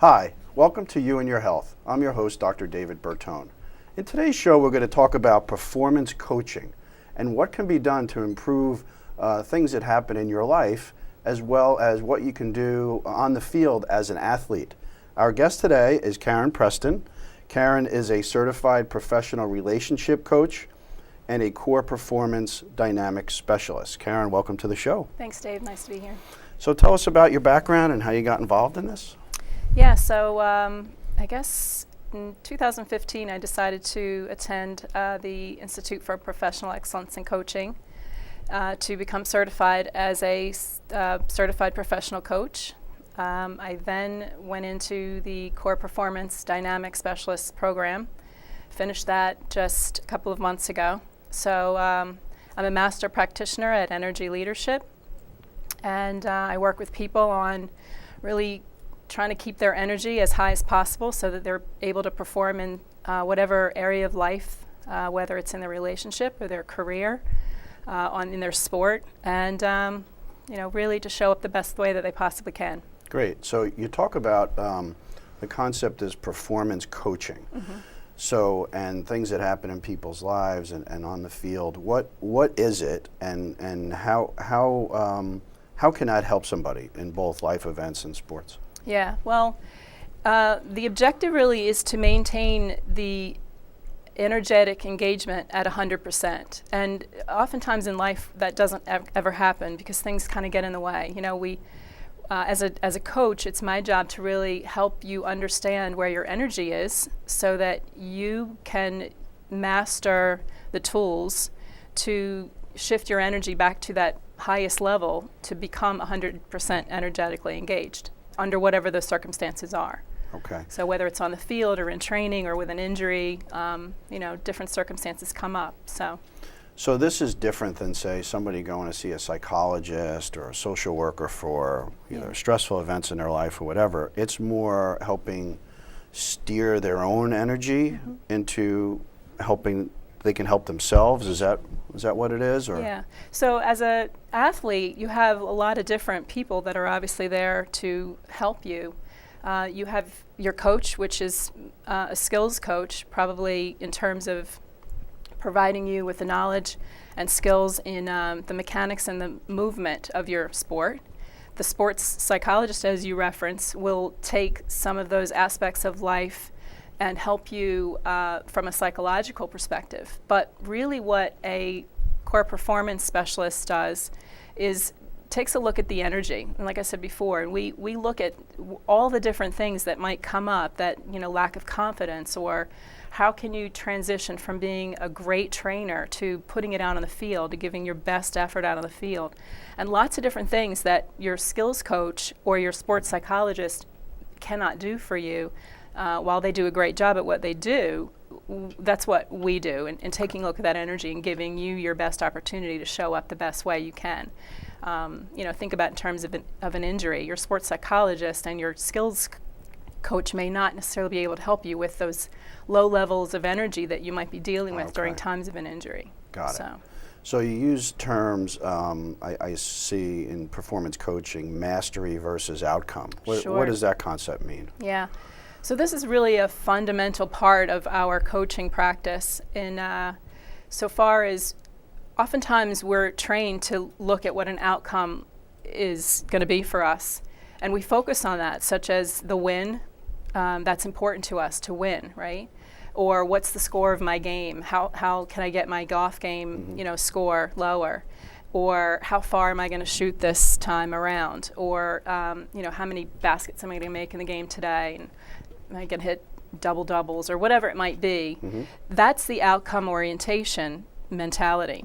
Hi, welcome to You and Your Health. I'm your host, Dr. David Bertone. In today's show, we're going to talk about performance coaching and what can be done to improve things that happen in your life, as well as what you can do on the field as an athlete. Our guest today is Karen Preston. Karen is a certified professional relationship coach and a core performance dynamics specialist. Karen, welcome to the show. Thanks, Dave. Nice to be here. So tell us about your background and how you got involved in this. Yeah, so I guess in 2015 I decided to attend the Institute for Professional Excellence in Coaching to become certified as a certified professional coach. I then went into the Core Performance Dynamics Specialist program, finished that just a couple of months ago. So I'm a master practitioner at Energy Leadership, and I work with people on really trying to keep their energy as high as possible so that they're able to perform in whatever area of life, whether it's in their relationship or their career, in their sport, and really to show up the best way that they possibly can. Great. So you talk about the concept is performance coaching. Mm-hmm. So, and things that happen in people's lives and on the field. What is it, and how can that help somebody in both life events and sports? Yeah, well, the objective really is to maintain the energetic engagement at 100%. And oftentimes in life that doesn't ever happen because things kind of get in the way. You know, as a coach, it's my job to really help you understand where your energy is so that you can master the tools to shift your energy back to that highest level to become 100% energetically engaged under whatever the circumstances are. Okay. So whether it's on the field or in training or with an injury, different circumstances come up. So this is different than, say, somebody going to see a psychologist or a social worker for either stressful events in their life or whatever. It's more helping steer their own energy into helping they can help themselves. Is that what it is? Or? Yeah. So as an athlete, you have a lot of different people that are obviously there to help you. You have your coach, which is a skills coach, probably in terms of providing you with the knowledge and skills in the mechanics and the movement of your sport. The sports psychologist, as you reference, will take some of those aspects of life and help you from a psychological perspective. But really what a core performance specialist does is takes a look at the energy. And like I said before, and we look at all the different things that might come up, that, lack of confidence, or how can you transition from being a great trainer to putting it out on the field, to giving your best effort out on the field. And lots of different things that your skills coach or your sports psychologist cannot do for you. While they do a great job at what they do, that's what we do, and taking a look at that energy and giving you your best opportunity to show up the best way you can. Think about in terms of an injury. Your sports psychologist and your skills coach may not necessarily be able to help you with those low levels of energy that you might be dealing with during times of an injury. Got it. So you use terms, I see in performance coaching, mastery versus outcome. What does that concept mean? Yeah. So this is really a fundamental part of our coaching practice in so far as oftentimes we're trained to look at what an outcome is going to be for us. And we focus on that, such as the win. That's important to us to win, right? Or what's the score of my game? How can I get my golf game, score lower? Or how far am I going to shoot this time around? Or how many baskets am I going to make in the game today? And am I going to hit double doubles or whatever it might be? That's the outcome orientation mentality.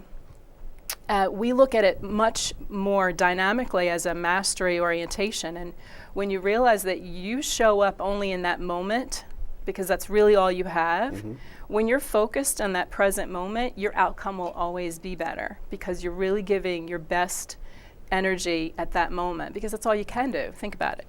We look at it much more dynamically as a mastery orientation. And when you realize that you show up only in that moment, because that's really all you have, when you're focused on that present moment, your outcome will always be better because you're really giving your best energy at that moment, because that's all you can do. Think about it,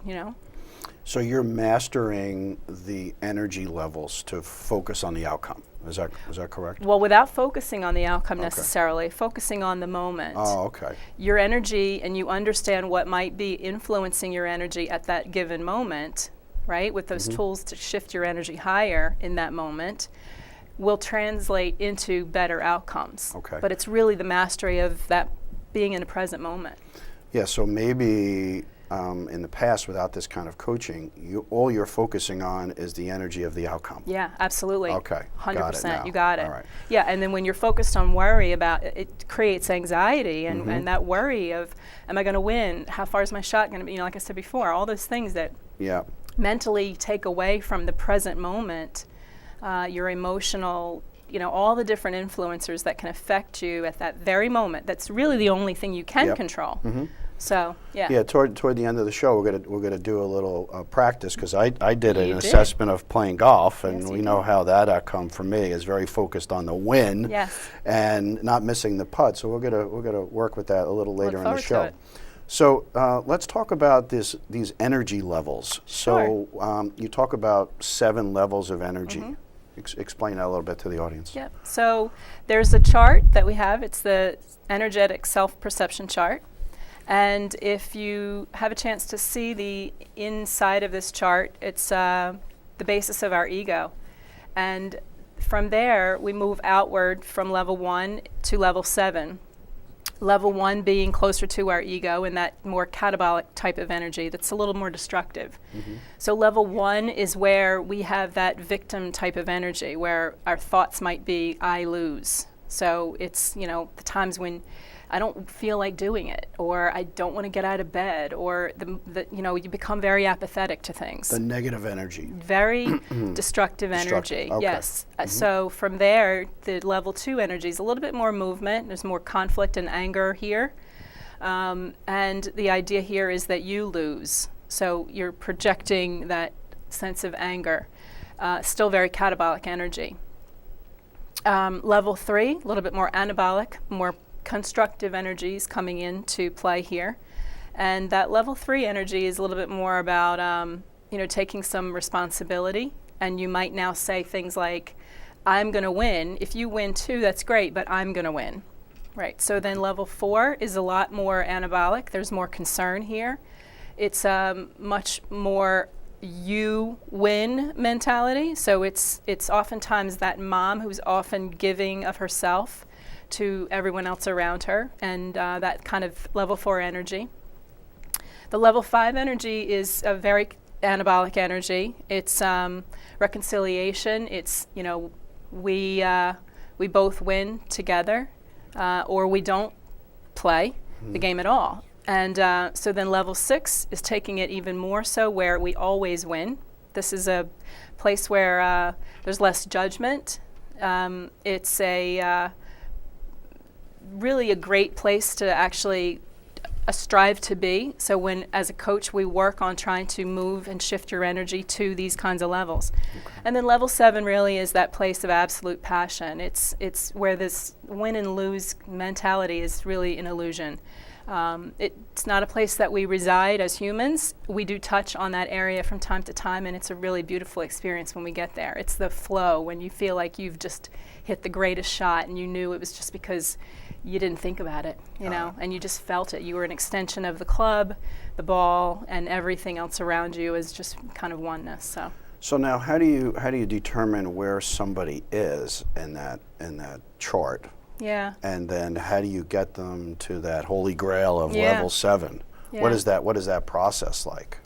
So you're mastering the energy levels to focus on the outcome. Is that correct? Well, without focusing on the outcome necessarily, focusing on the moment. Oh, okay. Your energy, and you understand what might be influencing your energy at that given moment, right, with those tools to shift your energy higher in that moment, will translate into better outcomes. Okay. But it's really the mastery of that being in the present moment. Yeah, so maybe in the past, without this kind of coaching, all you're focusing on is the energy of the outcome. Yeah, absolutely. Okay, 100%. got it now. You got it. All right. Yeah, and then when you're focused on worry about it, it creates anxiety and that worry of, am I going to win? How far is my shot going to be? You know, like I said before, all those things that Yeah. mentally take away from the present moment, your emotional, you know, all the different influencers that can affect you at that very moment. That's really the only thing you can Yep. control. So, yeah. Yeah, toward the end of the show, we're gonna do a little practice, because I did an You did. assessment of playing golf, and Yes, we you know did. how that outcome for me is very focused on the win Yes. and not missing the putt. So we're gonna work with that a little later in the forward to show. it. So let's talk about these energy levels. Sure. So you talk about 7 levels of energy. Mm-hmm. Explain that a little bit to the audience. Yep. So there's a chart that we have. It's the energetic self-perception chart. And if you have a chance to see the inside of this chart, it's the basis of our ego. And from there, we move outward from level 1 to level 7. Level 1 being closer to our ego and that more catabolic type of energy that's a little more destructive. So level 1 is where we have that victim type of energy, where our thoughts might be, I lose. So it's, you know, the times when I don't feel like doing it, or I don't want to get out of bed, or you know, you become very apathetic to things. The negative energy. Very destructive energy. Okay. Yes. So from there, the level 2 energy is a little bit more movement. There's more conflict and anger here. And the idea here is that you lose. So you're projecting that sense of anger. Still very catabolic energy. Level 3, a little bit more anabolic, more constructive energies coming into play here. And that level 3 energy is a little bit more about, you know, taking some responsibility. And you might now say things like, I'm going to win. If you win too, that's great, but I'm going to win. Right. So then level 4 is a lot more anabolic. There's more concern here. It's much more you win mentality. So it's oftentimes that mom who's often giving of herself to everyone else around her, and that kind of level 4 energy. The level 5 energy is a very anabolic energy. It's reconciliation. It's, you know, we both win together, or we don't play the game at all. And so then level 6 is taking it even more so, where we always win. This is a place where there's less judgment. It's really a great place to actually strive to be. So when, as a coach, we work on trying to move and shift your energy to these kinds of levels. Okay. And then level 7 really is that place of absolute passion. It's where this win and lose mentality is really an illusion. It's not a place that we reside as humans. We do touch on that area from time to time, and it's a really beautiful experience when we get there. It's the flow, when you feel like you've just hit the greatest shot and you knew it was just because you didn't think about it, you know, and you just felt it. You were an extension of the club, the ball, and everything else around you is just kind of oneness. So now, how do you determine where somebody is in that chart? Yeah. And then how do you get them to that holy grail of Yeah. level 7? Yeah. What is that process like?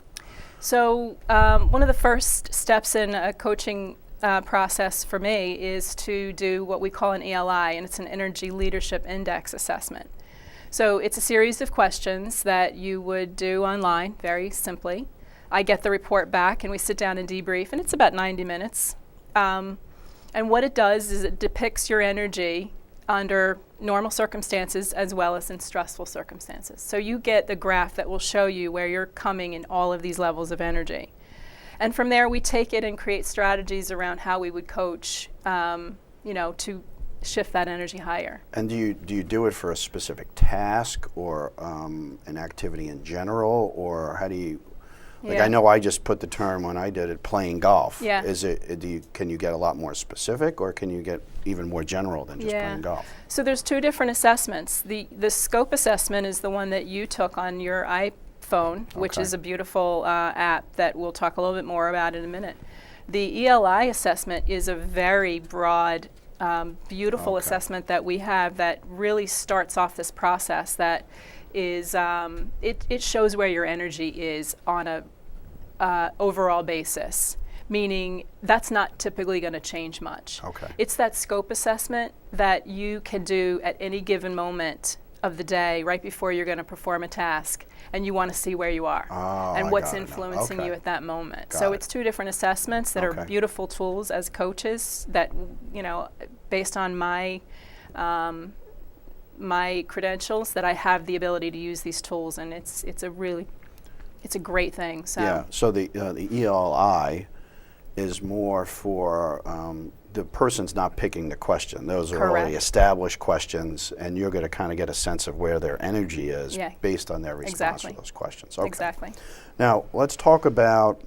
So one of the first steps in a coaching process for me is to do what we call an ELI, and it's an Energy Leadership Index assessment. So it's a series of questions that you would do online, very simply. I get the report back and we sit down and debrief, and it's about 90 minutes. And what it does is it depicts your energy under normal circumstances as well as in stressful circumstances. So you get the graph that will show you where you're coming in all of these levels of energy. And from there, we take it and create strategies around how we would coach, you know, to shift that energy higher. And do you do it for a specific task or an activity in general, or how do you? Like, Yeah. I know I just put the term when I did it, playing golf. Yeah. Is it? Can you get a lot more specific, or can you get even more general than just playing golf? So there's 2 different assessments. The scope assessment is the one that you took on your phone, which Okay. is a beautiful app that we'll talk a little bit more about in a minute. The ELI assessment is a very broad, beautiful Okay. assessment that we have that really starts off this process that is, it shows where your energy is on a overall basis, meaning that's not typically going to change much. Okay. It's that scope assessment that you can do at any given moment of the day right before you're going to perform a task, and you want to see where you are and I what's got it now. influencing Okay. you at that moment. Got So it. it's two different assessments that Okay. are beautiful tools as coaches that, based on my my credentials, that I have the ability to use these tools, and it's a great thing. So Yeah, so the ELI is more for the person's not picking the question. Those are already Correct. established questions, and you're going to kind of get a sense of where their energy is Yeah. based on their response Exactly. to those questions. Okay. Exactly. Now, let's talk about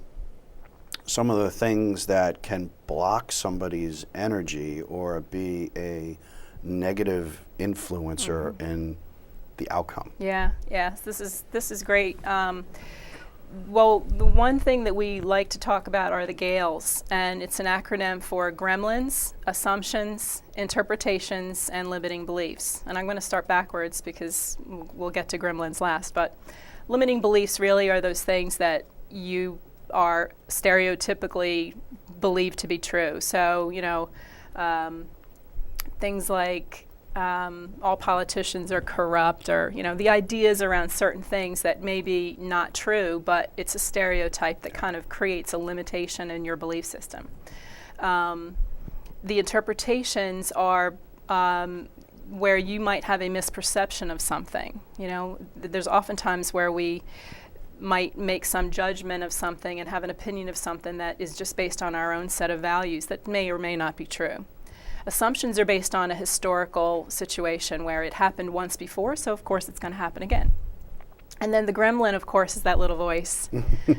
some of the things that can block somebody's energy or be a negative influencer in the outcome. Yeah, this is great. Well, the one thing that we like to talk about are the GALES, and it's an acronym for gremlins, assumptions, interpretations, and limiting beliefs. And I'm going to start backwards because we'll get to gremlins last, but limiting beliefs really are those things that you are stereotypically believed to be true. So, things like all politicians are corrupt, or the ideas around certain things that may be not true, but it's a stereotype that kind of creates a limitation in your belief system. The interpretations are where you might have a misperception of something. There's oftentimes where we might make some judgment of something and have an opinion of something that is just based on our own set of values that may or may not be true. Assumptions are based on a historical situation where it happened once before, so of course it's going to happen again. And then the gremlin, of course, is that little voice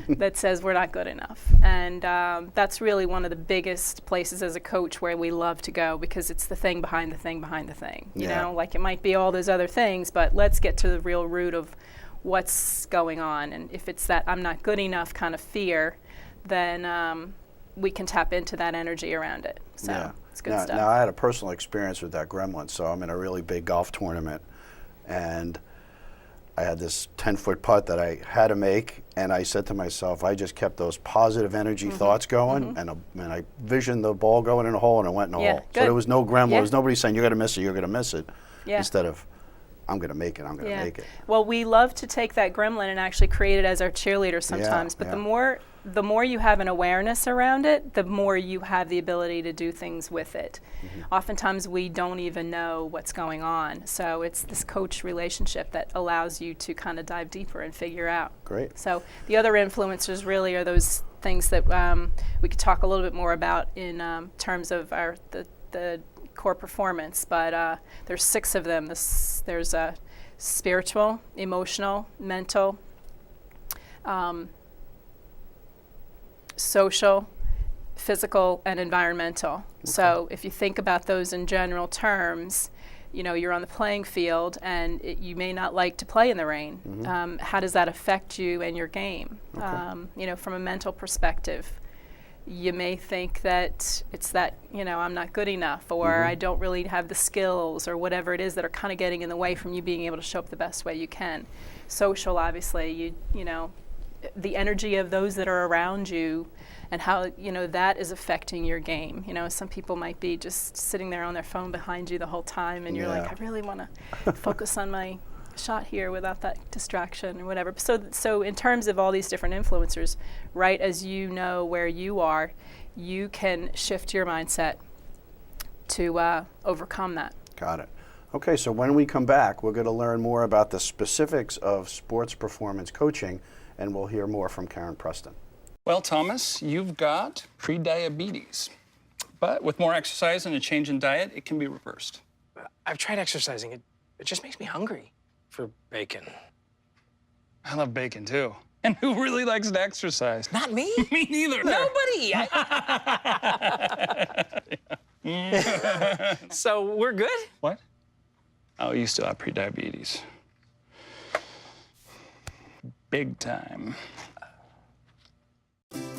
that says we're not good enough. And that's really one of the biggest places as a coach where we love to go, because it's the thing behind the thing behind the thing. Yeah. Like it might be all those other things, but let's get to the real root of what's going on. And if it's that I'm not good enough kind of fear, then we can tap into that energy around it. So Yeah. it's good now, stuff. Now, I had a personal experience with that gremlin. So I'm in a really big golf tournament, and I had this 10-foot putt that I had to make, and I said to myself, I just kept those positive energy thoughts going, and I visioned the ball going in a hole, and it went in a Yeah, hole. So good. there was no gremlin. Yeah. There was nobody saying, you're going to miss it, you're going to miss it, Yeah. instead of, I'm going to make it, I'm going to make it. Well, we love to take that gremlin and actually create it as our cheerleader sometimes. But yeah. the more you have an awareness around it, the more you have the ability to do things with it. Oftentimes we don't even know what's going on. So it's this coach relationship that allows you to kind of dive deeper and figure out. Great. So the other influencers really are those things that we could talk a little bit more about in terms of the core performance, but there's 6 of them. There's spiritual, emotional, mental, social, physical, and environmental. Okay. So if you think about those in general terms, you're on the playing field, and you may not like to play in the rain. How does that affect you and your game? Okay. From a mental perspective, you may think that it's that, I'm not good enough, or I don't really have the skills, or whatever it is that are kind of getting in the way from you being able to show up the best way you can. Social, obviously, the energy of those that are around you and how, that is affecting your game. Some people might be just sitting there on their phone behind you the whole time, and you're like, I really want to focus on my shot here without that distraction or whatever. So in terms of all these different influencers, right as you know where you are, you can shift your mindset to overcome that. Got it. Okay, so when we come back, we're going to learn more about the specifics of sports performance coaching, and we'll hear more from Karen Preston. Well, Thomas, you've got prediabetes, but with more exercise and a change in diet, it can be reversed. I've tried exercising. It just makes me hungry for bacon. I love bacon, too. And who really likes to exercise? Not me. Me neither. Nobody. So we're good? What? Oh, you still have prediabetes. big time.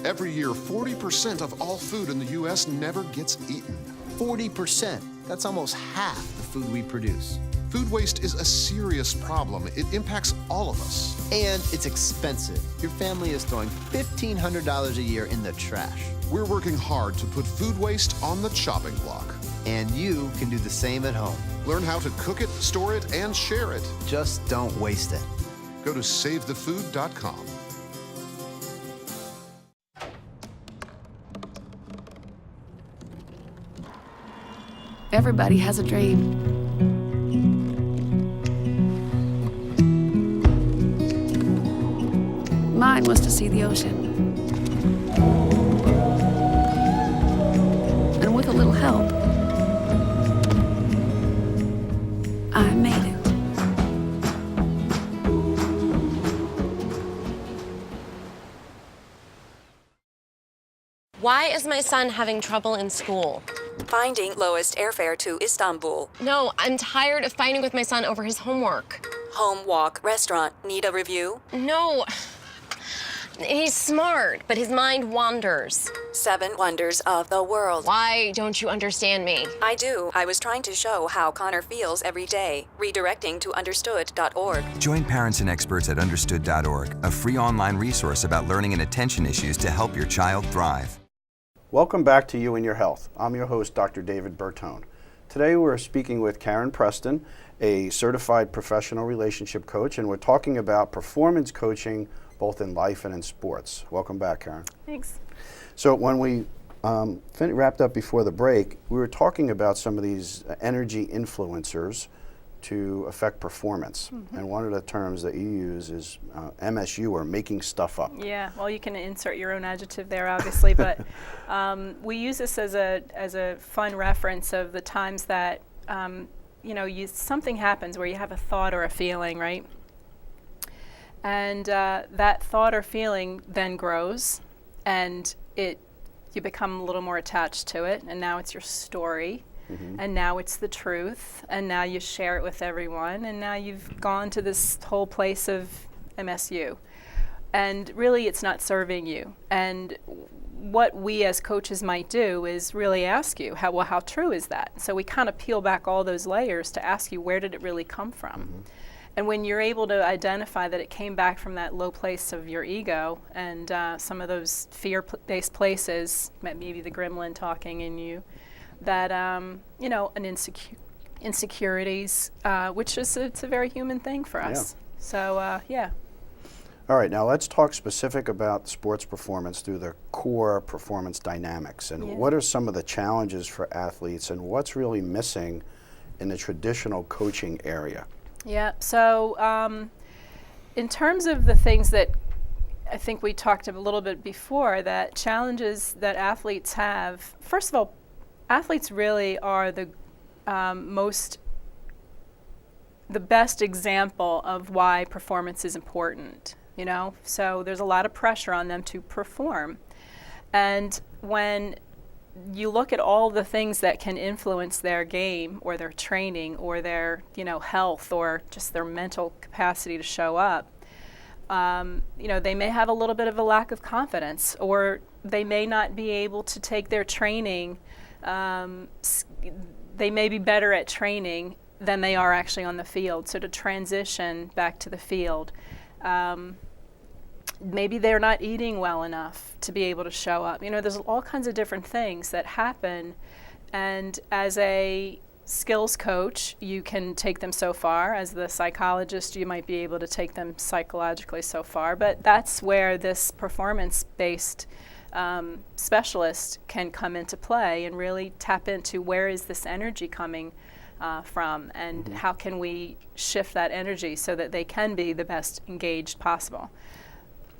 Every year, 40% of all food in the U.S. never gets eaten. 40%. That's almost half the food we produce. Food waste is a serious problem. It impacts all of us. And it's expensive. Your family is throwing $1,500 a year in the trash. We're working hard to put food waste on the chopping block. And you can do the same at home. Learn how to cook it, store it, and share it. Just don't waste it. Go to savethefood.com. Everybody has a dream. Mine was to see the ocean. And with a little help, I made it. Why is my son having trouble in school? Finding lowest airfare to Istanbul. No, I'm tired of fighting with my son over his homework. Home, walk, restaurant. Need a review? No. He's smart, but his mind wanders. 7 wonders of the world. Why don't you understand me? I do. I was trying to show how Connor feels every day. Redirecting to understood.org. Join parents and experts at understood.org, a free online resource about learning and attention issues to help your child thrive. Welcome back to You and Your Health. I'm your host, Dr. David Bertone. Today we're speaking with Karen Preston, a certified professional relationship coach, and we're talking about performance coaching both in life and in sports. Welcome back, Karen. Thanks. So when we wrapped up before the break, we were talking about some of these energy influencers to affect performance. And one of the terms that you use is MSU, or making stuff up. Yeah, well, you can insert your own adjective there, obviously, but we use this as a fun reference of the times that something happens where you have a thought or a feeling, right? And that thought or feeling then grows, and you become a little more attached to it, and now it's your story. And now it's the truth, and now you share it with everyone, and now you've gone to this whole place of MSU. And really, it's not serving you. And what we as coaches might do is really ask you, how true is that? So we kind of peel back all those layers to ask you, where did it really come from? And when you're able to identify that it came back from that low place of your ego and some of those fear-based places, maybe the gremlin talking in you, that an insecurities, which is it's a very human thing for us. So yeah. All right, now let's talk specific about sports performance through the core performance dynamics. And what are some of the challenges for athletes, and what's really missing in the traditional coaching area? Yeah, so in terms of the things that I think we talked a little bit before, that challenges that athletes have, first of all, athletes really are the best example of why performance is important, So there's a lot of pressure on them to perform. And when you look at all the things that can influence their game or their training or their, health or just their mental capacity to show up, they may have a little bit of a lack of confidence, or they may not be able to take their training. They may be better at training than they are actually on the field. So to transition back to the field, maybe they're not eating well enough to be able to show up. There's all kinds of different things that happen. And as a skills coach, you can take them so far. As the psychologist, you might be able to take them psychologically so far. But that's where this performance-based specialist can come into play and really tap into where is this energy coming from, and how can we shift that energy so that they can be the best engaged possible.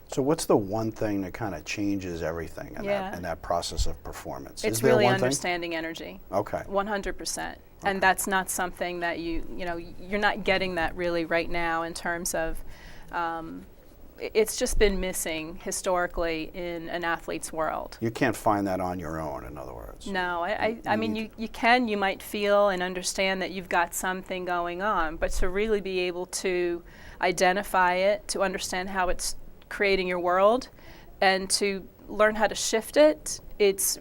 So what's the one thing that kind of changes everything in that process of performance? It's Is there really one understanding energy. Okay. 100%. And that's not something that you're not getting that really right now in terms of it's just been missing historically in an athlete's world. You can't find that on your own, in other words. No, I mean, you might feel and understand that you've got something going on, but to really be able to identify it, to understand how it's creating your world, and to learn how to shift it, it's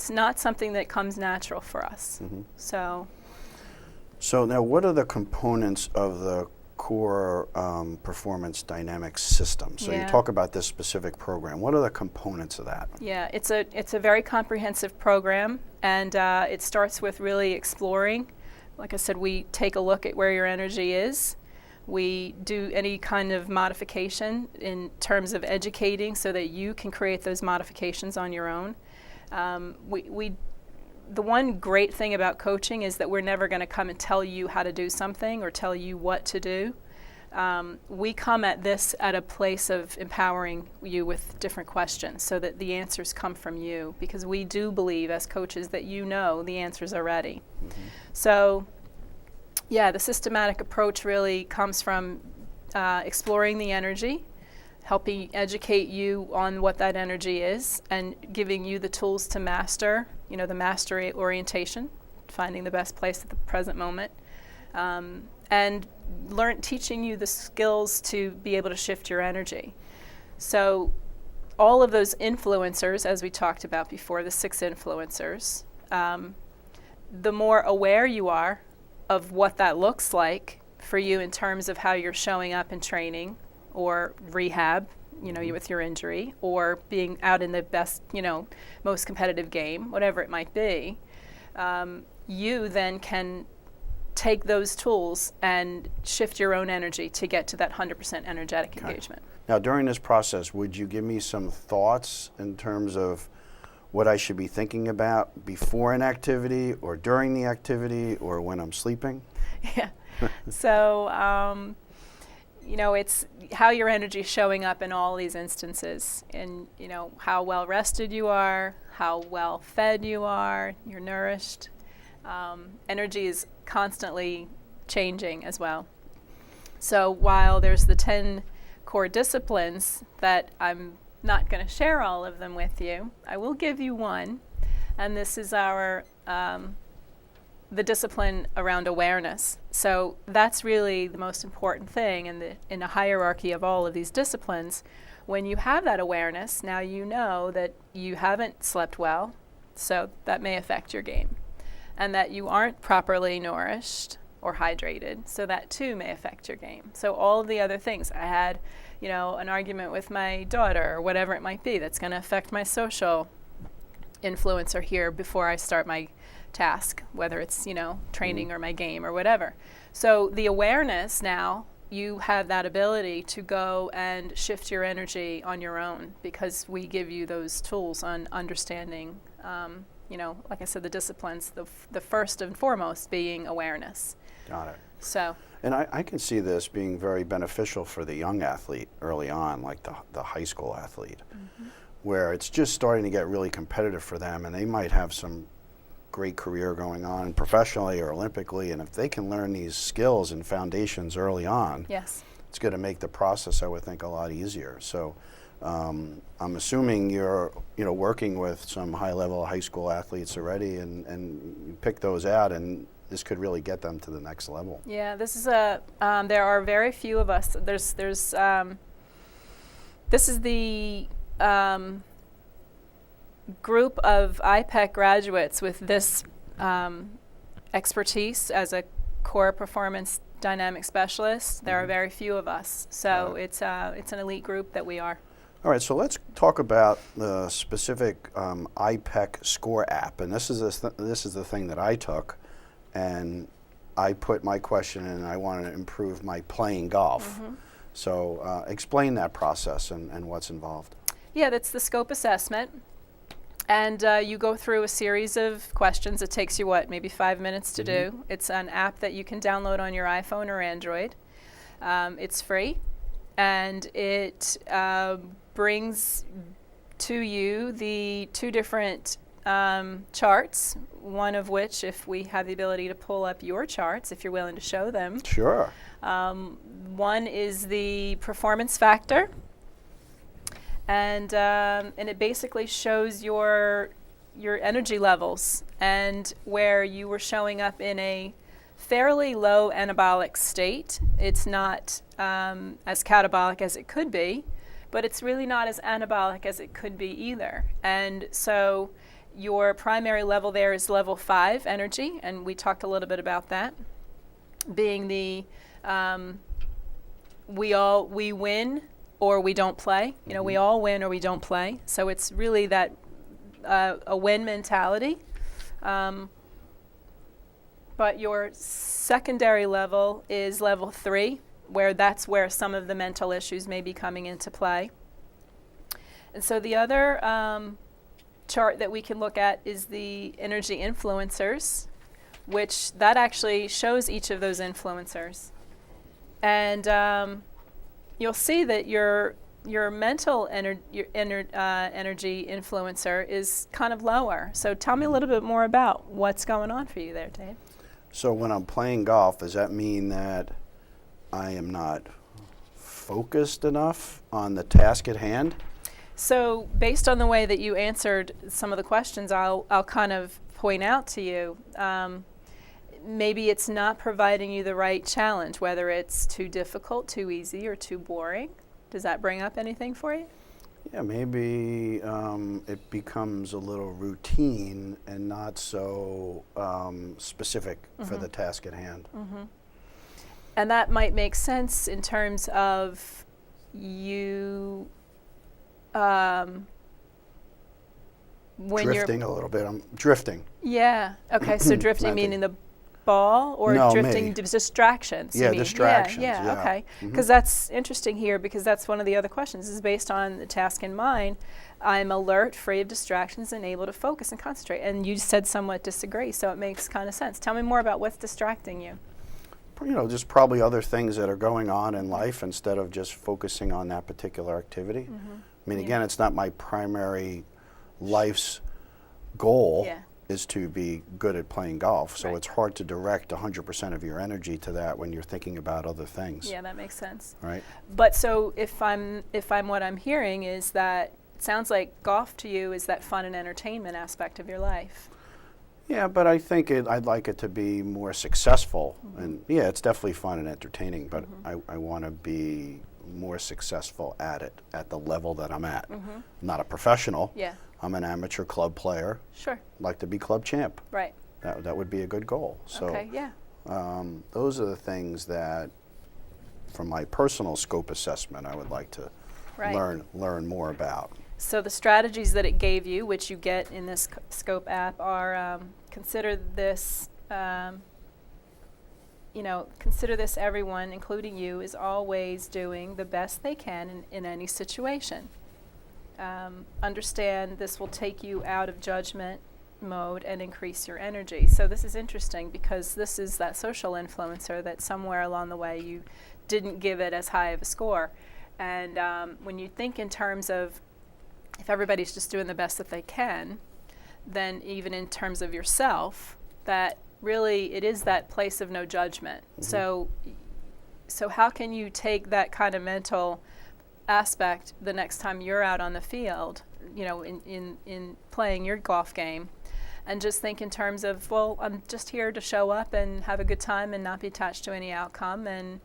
not something that comes natural for us. So now, what are the components of the core performance dynamics system? So you talk about this specific program. What are the components of that? Yeah, it's a very comprehensive program, and it starts with really exploring. Like I said, we take a look at where your energy is. We do any kind of modification in terms of educating so that you can create those modifications on your own. The one great thing about coaching is that we're never going to come and tell you how to do something or tell you what to do. We come at this at a place of empowering you with different questions so that the answers come from you, because we do believe as coaches that you know the answers already. So, yeah, the systematic approach really comes from exploring the energy, helping educate you on what that energy is, and giving you the tools to master, the mastery orientation, finding the best place at the present moment, and teaching you the skills to be able to shift your energy. So all of those influencers, as we talked about before, the 6 influencers, the more aware you are of what that looks like for you in terms of how you're showing up in training or rehab, with your injury, or being out in the best, most competitive game, whatever it might be, you then can take those tools and shift your own energy to get to that 100% energetic engagement. Now, during this process, would you give me some thoughts in terms of what I should be thinking about before an activity or during the activity or when I'm sleeping? Yeah. So, it's how your energy is showing up in all these instances, and, how well rested you are, how well fed you are, you're nourished. Energy is constantly changing as well. So while there's the 10 core disciplines that I'm not going to share all of them with you, I will give you one, and this is our the discipline around awareness. So that's really the most important thing in the hierarchy of all of these disciplines. When you have that awareness, now you know that you haven't slept well, so that may affect your game, and that you aren't properly nourished or hydrated, so that too may affect your game. So all of the other things, I had, an argument with my daughter or whatever it might be, that's going to affect my social influencer here before I start my task, whether it's, training or my game or whatever. So the awareness now, you have that ability to go and shift your energy on your own, because we give you those tools on understanding, like I said, the disciplines, the first and foremost being awareness. Got it. So. And I can see this being very beneficial for the young athlete early on, like the high school athlete, where it's just starting to get really competitive for them, and they might have some great career going on professionally or Olympically, and if they can learn these skills and foundations early on, yes, it's going to make the process, I would think, a lot easier. So I'm assuming you're working with some high-level high school athletes already, and you pick those out, and this could really get them to the next level. Yeah, this is there are very few of us. This is the group of IPEC graduates with this expertise as a core performance dynamic specialist. There are very few of us, so it's an elite group that we are. All right, so let's talk about the specific IPEC score app, and this is the thing that I took, and I put my question in, and I wanted to improve my playing golf. So explain that process and what's involved. Yeah, that's the scope assessment. And you go through a series of questions. It takes you, maybe 5 minutes to do. It's an app that you can download on your iPhone or Android. It's free, and it brings to you the 2 different charts, one of which, if we have the ability to pull up your charts, if you're willing to show them. Sure. One is the performance factor, and it basically shows your energy levels and where you were showing up in a fairly low anabolic state. It's not as catabolic as it could be, but it's really not as anabolic as it could be either. And so your primary level there is level 5 energy, and we talked a little bit about that, being the we win or we don't play. You know, we all win or we don't play. So it's really that a win mentality. But your secondary level is level 3, where that's where some of the mental issues may be coming into play. And so the other chart that we can look at is the energy influencers, which that actually shows each of those influencers. And you'll see that your mental energy influencer is kind of lower. So tell me a little bit more about what's going on for you there, Dave. So when I'm playing golf, does that mean that I am not focused enough on the task at hand? So based on the way that you answered some of the questions, I'll kind of point out to you, maybe it's not providing you the right challenge, whether it's too difficult, too easy, or too boring. Does that bring up anything for you? Yeah, maybe it becomes a little routine and not so specific for the task at hand. And that might make sense in terms of you when drifting a little bit. I'm drifting. Yeah. Okay. So drifting meaning the ball, or No, drifting me. Distractions? you Yeah, mean? distractions, Yeah. yeah. Okay. Because that's interesting here, because that's one of the other questions. This is based on the task in mind. I'm alert, free of distractions, and able to focus and concentrate. And you said somewhat disagree, so it makes kind of sense. Tell me more about what's distracting you. You know, just probably other things that are going on in life instead of just focusing on that particular activity. I mean, again, it's not my primary life's goal is to be good at playing golf. So it's hard to direct 100% of your energy to that when you're thinking about other things. Yeah, that makes sense. Right. But so if I'm what I'm hearing is that it sounds like golf to you is that fun and entertainment aspect of your life. Yeah, but I think I'd like it to be more successful. And yeah, it's definitely fun and entertaining, but I want to be more successful at it at the level that I'm at. I'm not a professional. Yeah. I'm an amateur club player. Sure. I'd like to be club champ. Right. That would be a good goal. So Okay. Yeah. those are the things that, from my personal scope assessment, I would like to learn more about. So the strategies that it gave you, which you get in this Scope app, are consider this. Consider this: everyone, including you, is always doing the best they can in any situation. Understand this will take you out of judgment mode and increase your energy. So this is interesting, because this is that social influencer that somewhere along the way you didn't give it as high of a score. And when you think in terms of if everybody's just doing the best that they can, then even in terms of yourself, that really it is that place of no judgment. So how can you take that kind of mental aspect the next time you're out on the field, in playing your golf game, and just think in terms of, well, I'm just here to show up and have a good time and not be attached to any outcome. And,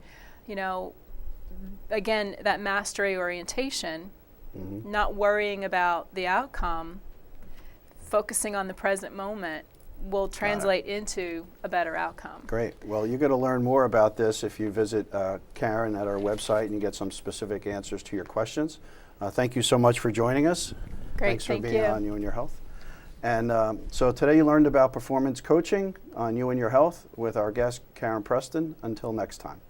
again, that mastery orientation, not worrying about the outcome, focusing on the present moment will translate into a better outcome. Great. Well, you're going to learn more about this if you visit Karen at our website and you get some specific answers to your questions. Thank you so much for joining us. Great. Thanks for Thank being you. on You and Your Health. And so today you learned about performance coaching on You and Your Health with our guest, Karen Preston. Until next time.